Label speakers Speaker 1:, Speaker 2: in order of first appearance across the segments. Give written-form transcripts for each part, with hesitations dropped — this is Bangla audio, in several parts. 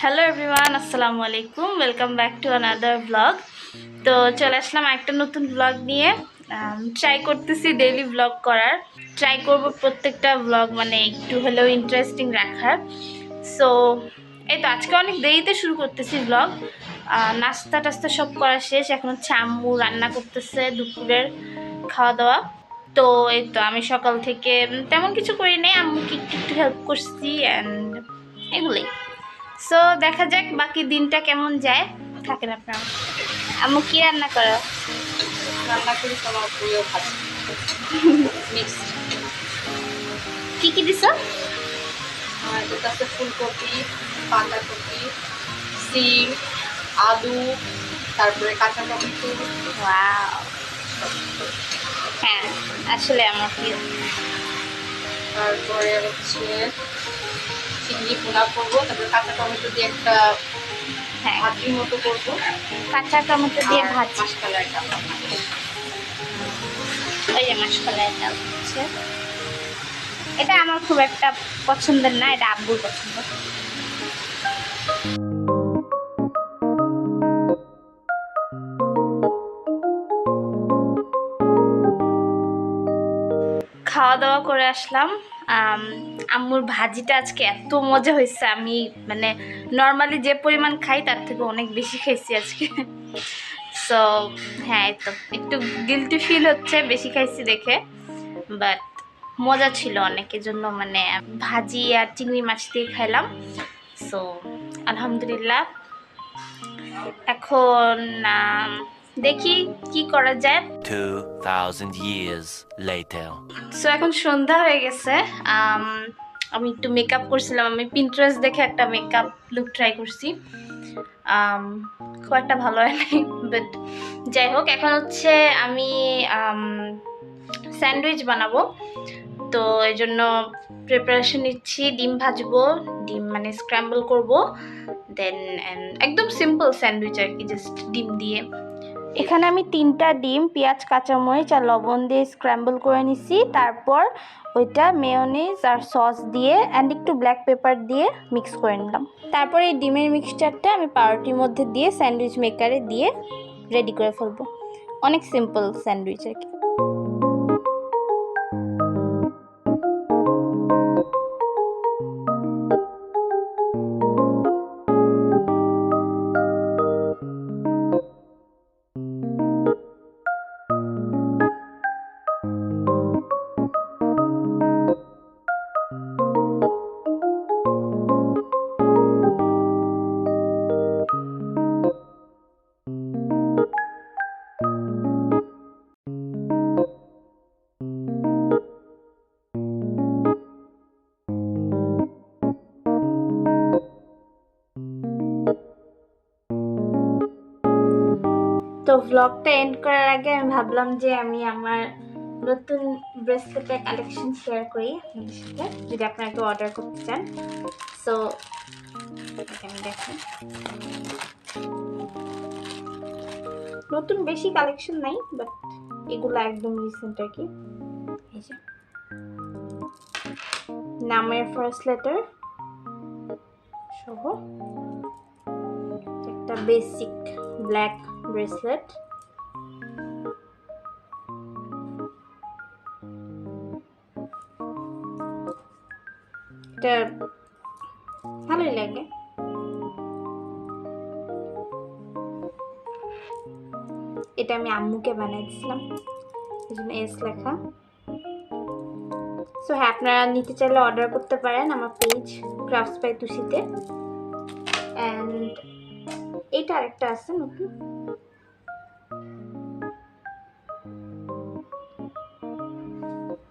Speaker 1: হ্যালো এভরিওয়ান, আসসালামু আলাইকুম। Welcome back to another blog. তো চলে আসলাম একটা নতুন ব্লগ নিয়ে। ট্রাই করতেছি ডেইলি ব্লগ করার। ট্রাই করব প্রত্যেকটা ব্লগ মানে একটু হলেও ইন্টারেস্টিং রাখার। সো এই তো আজকে অনেক দেরিতে শুরু করতেছি ব্লগ। নাস্তা টাস্তা সব করা শেষ, এখন হচ্ছে আম্মু রান্না করতেছে দুপুরের খাওয়া দাওয়া। তো এই তো আমি সকাল থেকে তেমন কিছু করি নাই, আম্মুকে একটু একটু হেল্প করছি অ্যান্ড এগুলোই। সো দেখা যাক বাকি দিনটা কেমন যায়। থাকেন আপনার। আম্মু কি রান্না করো?
Speaker 2: রান্না করি তোমার প্রিয় ভাজি মিক্সড।
Speaker 1: কি কি দিছো?
Speaker 2: এটা আছে ফুলকপি, বাঁধাকপি, সিম, আলু, তারপরে কাঁচা টমেটো।
Speaker 1: ওয়াও, হ্যাঁ আসলে আমার প্রিয়।
Speaker 2: তারপরে হচ্ছে চিংড়ি পোনা করবো, তারপরে কাঁচা টমেটো দিয়ে একটা
Speaker 1: হ্যাঁ,
Speaker 2: ভাজির মতো করবো।
Speaker 1: কাঁচা টমেটো দিয়ে
Speaker 2: আর
Speaker 1: ভাজি।
Speaker 2: মাসকালাই ডাল।
Speaker 1: ওই যে মাসকলাই ডাল হচ্ছে, এটা আমার খুব একটা পছন্দের না, এটা আব্বুর পছন্দ। খাওয়া দাওয়া করে আসলাম। আম্মুর ভাজিটা আজকে এত মজা হয়েছে, আমি মানে নর্মালি যে পরিমাণ খাই তার থেকে অনেক বেশি খাইছি আজকে। সো হ্যাঁ, এই তো একটু গিলটি ফিল হচ্ছে বেশি খাইছি দেখে, বাট মজা ছিল অনেকের জন্য, মানে ভাজি আর চিংড়ি মাছ দিয়ে খাইলাম। সো আলহামদুলিল্লাহ। এখন দেখি কি করা যায়।
Speaker 3: 2000 years later.
Speaker 1: সো এখন সন্ধ্যা হয়ে গেছে। আমি একটু মেকআপ করছিলাম, আমি পিন্টারেস্ট দেখে একটা মেকআপ লুক ট্রাই করছি। খুব একটা ভালো হয় নাই, বাট যাই হোক। এখন হচ্ছে আমি স্যান্ডউইচ বানাবো, তো এই জন্য প্রিপারেশন নিচ্ছি। ডিম ভাজবো, ডিম মানে স্ক্র্যাম্বল করব, দেন একদম সিম্পল স্যান্ডউইচ আর কি, জাস্ট ডিম দিয়ে। এখানে আমি 3টা ডিম, পেঁয়াজ, কাঁচামরিচ আর লবণ দিয়ে স্ক্র্যাম্বল করে নিছি। তারপর ওইটা মেয়োনিজ আর সস দিয়ে অ্যান্ড একটু ব্ল্যাক পেপার দিয়ে মিক্স করে নিলাম। তারপর এই ডিমের মিক্সচারটা আমি পাউরুটির মধ্যে দিয়ে স্যান্ডউইচ মেকারে দিয়ে রেডি করে ফেলবো। অনেক সিম্পল স্যান্ডউইচ আর কি। তো ভ্লগটা এন্ড করার আগে আমি ভাবলাম যে আমি আমার নতুন ব্রেসলেটের কালেকশন শেয়ার করি আপনাদের সাথে, যদি আপনারা কেউ অর্ডার করতে চান। সো আমি দেখি, নতুন বেশি কালেকশন নাই, বাট এগুলো একদম রিসেন্ট আর কি। এই যে নামের ফার্স্ট লেটার সহ একটা বেসিক ব্ল্যাক ব্রেসলেট। এটা ভালোই লাগে। এটা আমি আম্মুকে বানাইছিলাম, এই জন্য এস লেখা। সো হ্যাঁ, আপনারা নিতে চাইলে অর্ডার করতে পারেন আমার পেজ ক্রাফটস বাই তুষিতে। অ্যান্ড এইটা আরেকটা আছে নতুন,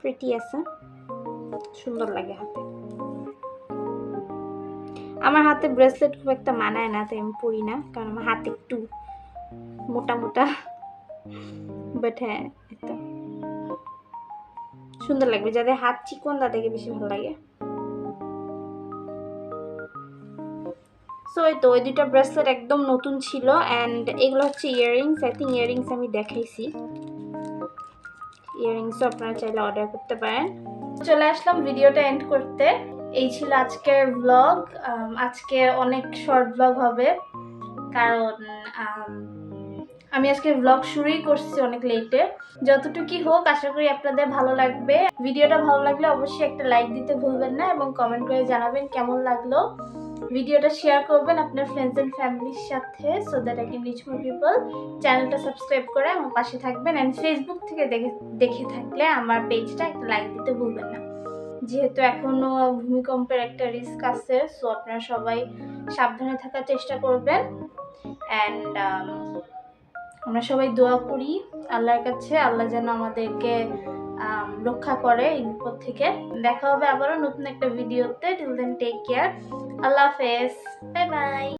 Speaker 1: প্রিটি আছে, সুন্দর লাগে হাতে। আমার হাতে ব্রেসলেট খুব একটা মানায় না, তাই আমি পরি না, কারণ আমার হাত একটু মোটা মোটা। বাট হ্যাঁ, এটা সুন্দর লাগবে, যাদের হাত চিকন তাদেরকে বেশি ভালো লাগে। সো এই তো ওই দুইটা ব্রেসলেট একদম নতুন ছিল। অ্যান্ড এগুলো হচ্ছে ইয়াররিংস, আই থিঙ্ক ইয়াররিংস আমি দেখাইছি। ইয়াররিংসও আপনারা চাইলে অর্ডার করতে পারেন। চলে আসলাম ভিডিওটা এন্ড করতে। এই ছিল আজকের ব্লগ। আজকে অনেক শর্ট ব্লগ হবে, কারণ আমি আজকে ব্লগ শুরুই করছি অনেক লেটে। যতটুকুই হোক আশা করি আপনাদের ভালো লাগবে। ভিডিওটা ভালো লাগলে অবশ্যই একটা লাইক দিতে ভুলবেন না এবং কমেন্ট করে জানাবেন কেমন লাগলো। ভিডিওটা শেয়ার করবেন আপনার ফ্রেন্ডস এন্ড ফ্যামিলির সাথে, so that I can reach more people. চ্যানেলটা সাবস্ক্রাইব করে আমার পাশে থাকবেন, অ্যান্ড ফেসবুক থেকে দেখে থাকলে আমার পেজটা একটা লাইক দিতে ভুলবেন না। যেহেতু এখনো ভূমিকম্পের একটা রিস্ক আছে, সো আপনারা সবাই সাবধানে থাকার চেষ্টা করবেন। অ্যান্ড আমরা সবাই দোয়া করি আল্লাহর কাছে, আল্লাহ যেন আমাদেরকে রক্ষা করে এই বিপদ থেকে। দেখা হবে আবারও নতুন একটা ভিডিওতে। Till then take care. আল্লাহ হাফেজ, বাই বাই।